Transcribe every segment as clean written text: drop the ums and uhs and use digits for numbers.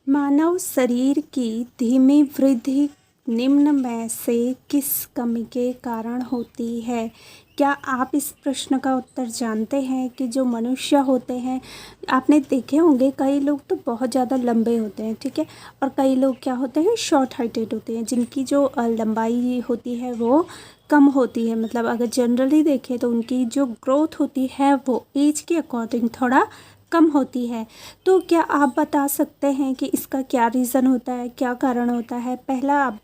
मानव शरीर की धीमी वृद्धि निम्न में से किस कमी के कारण होती है? क्या आप इस प्रश्न का उत्तर जानते हैं कि जो मनुष्य होते हैं, आपने देखे होंगे कई लोग तो बहुत ज़्यादा लंबे होते हैं, ठीक है, और कई लोग क्या होते हैं, शॉर्ट हाइटेड होते हैं, जिनकी जो लंबाई होती है वो कम होती है। मतलब अगर जनरली देखें तो उनकी जो ग्रोथ होती है वो एज के अकॉर्डिंग थोड़ा कम होती है। तो क्या आप बता सकते हैं कि इसका क्या रीज़न होता है, क्या कारण होता है? पहला, आप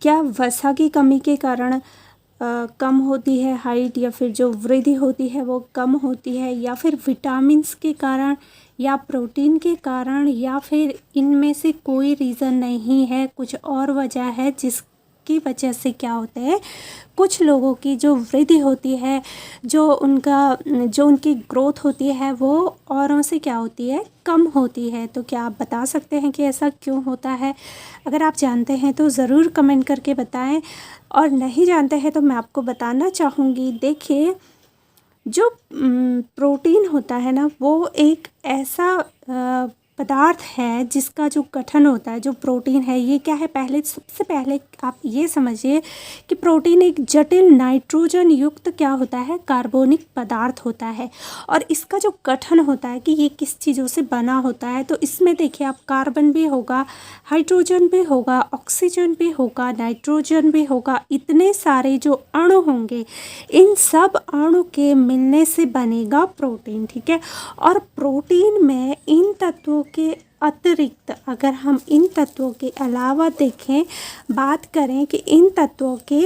क्या वसा की कमी के कारण कम होती है हाइट, या फिर जो वृद्धि होती है वो कम होती है, या फिर विटामिन्स के कारण, या प्रोटीन के कारण, या फिर इनमें से कोई रीज़न नहीं है, कुछ और वजह है जिसकी वजह से क्या होता है, कुछ लोगों की जो वृद्धि होती है, जो उनकी ग्रोथ होती है वो औरों से क्या होती है, कम होती है। तो क्या आप बता सकते हैं कि ऐसा क्यों होता है? अगर आप जानते हैं तो ज़रूर कमेंट करके बताएं, और नहीं जानते हैं तो मैं आपको बताना चाहूँगी। देखिए, जो प्रोटीन होता है ना, वो एक ऐसा पदार्थ है जिसका जो गठन होता है, जो प्रोटीन है, ये क्या है, सबसे पहले आप ये समझिए कि प्रोटीन एक जटिल नाइट्रोजन युक्त क्या होता है, कार्बनिक पदार्थ होता है। और इसका जो गठन होता है कि ये किस चीज़ों से बना होता है, तो इसमें देखिए आप, कार्बन भी होगा, हाइड्रोजन भी होगा, ऑक्सीजन भी होगा, नाइट्रोजन भी होगा, इतने सारे जो अणु होंगे, इन सब अणु के मिलने से बनेगा प्रोटीन, ठीक है। और प्रोटीन में इन तत्वों के अतिरिक्त, अगर हम इन तत्वों के अलावा देखें, बात करें कि इन तत्वों के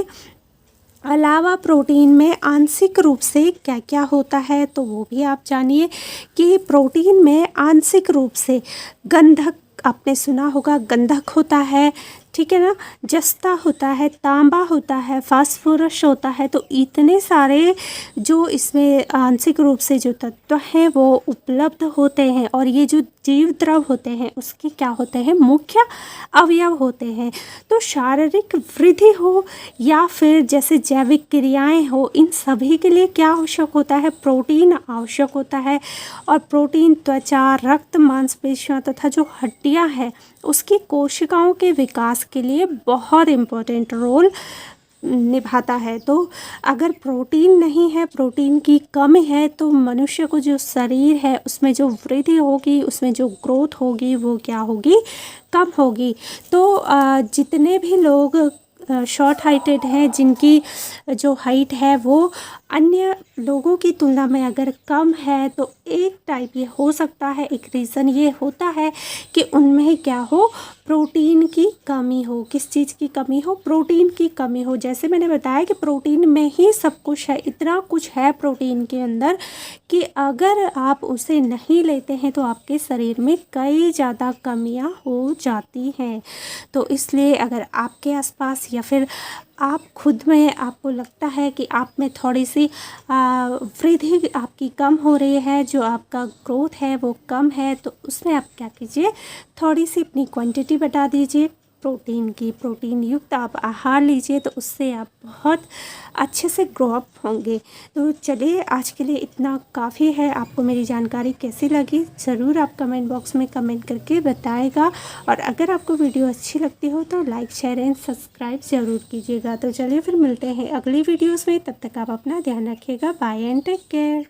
अलावा प्रोटीन में आंशिक रूप से क्या क्या होता है, तो वो भी आप जानिए कि प्रोटीन में आंशिक रूप से गंधक, आपने सुना होगा, गंधक होता है, ठीक है ना, जस्ता होता है, तांबा होता है, फास्फोरस होता है। तो इतने सारे जो इसमें आंशिक रूप से जो तत्व हैं वो उपलब्ध होते हैं, और ये जो जीव द्रव होते हैं उसके क्या होते हैं, मुख्य अवयव होते हैं। तो शारीरिक वृद्धि हो या फिर जैसे जैविक क्रियाएं हो, इन सभी के लिए क्या आवश्यक होता है, प्रोटीन आवश्यक होता है। और प्रोटीन त्वचा, रक्त, मांसपेशियां तथा जो हड्डियां हैं उसकी कोशिकाओं के विकास के लिए बहुत इम्पोर्टेंट रोल निभाता है। तो अगर प्रोटीन नहीं है, प्रोटीन की कमी है, तो मनुष्य को जो शरीर है उसमें जो वृद्धि होगी, उसमें जो ग्रोथ होगी वो क्या होगी, कम होगी। तो जितने भी लोग शॉर्ट हाइटेड हैं, जिनकी जो हाइट है वो अन्य लोगों की तुलना में अगर कम है, तो एक टाइप ये हो सकता है, एक रीज़न ये होता है कि उनमें क्या हो, प्रोटीन की कमी हो। किस चीज़ की कमी हो, प्रोटीन की कमी हो। जैसे मैंने बताया कि प्रोटीन में ही सब कुछ है, इतना कुछ है प्रोटीन के अंदर कि अगर आप उसे नहीं लेते हैं तो आपके शरीर में कई ज़्यादा कमियां हो जाती हैं। तो इसलिए अगर आपके आसपास या फिर आप खुद में आपको लगता है कि आप में थोड़ी सी वृद्धि आपकी कम हो रही है, जो आपका ग्रोथ है वो कम है, तो उसमें आप क्या कीजिए, थोड़ी सी अपनी क्वांटिटी बढ़ा दीजिए प्रोटीन की, प्रोटीन युक्त आप आहार लीजिए, तो उससे आप बहुत अच्छे से ग्रो अप होंगे। तो चलिए, आज के लिए इतना काफ़ी है। आपको मेरी जानकारी कैसी लगी ज़रूर आप कमेंट बॉक्स में कमेंट करके बताएगा, और अगर आपको वीडियो अच्छी लगती हो तो लाइक, शेयर एंड सब्सक्राइब ज़रूर कीजिएगा। तो चलिए फिर मिलते हैं अगली वीडियोज़ में, तब तक आप अपना ध्यान रखिएगा। Bye and take care.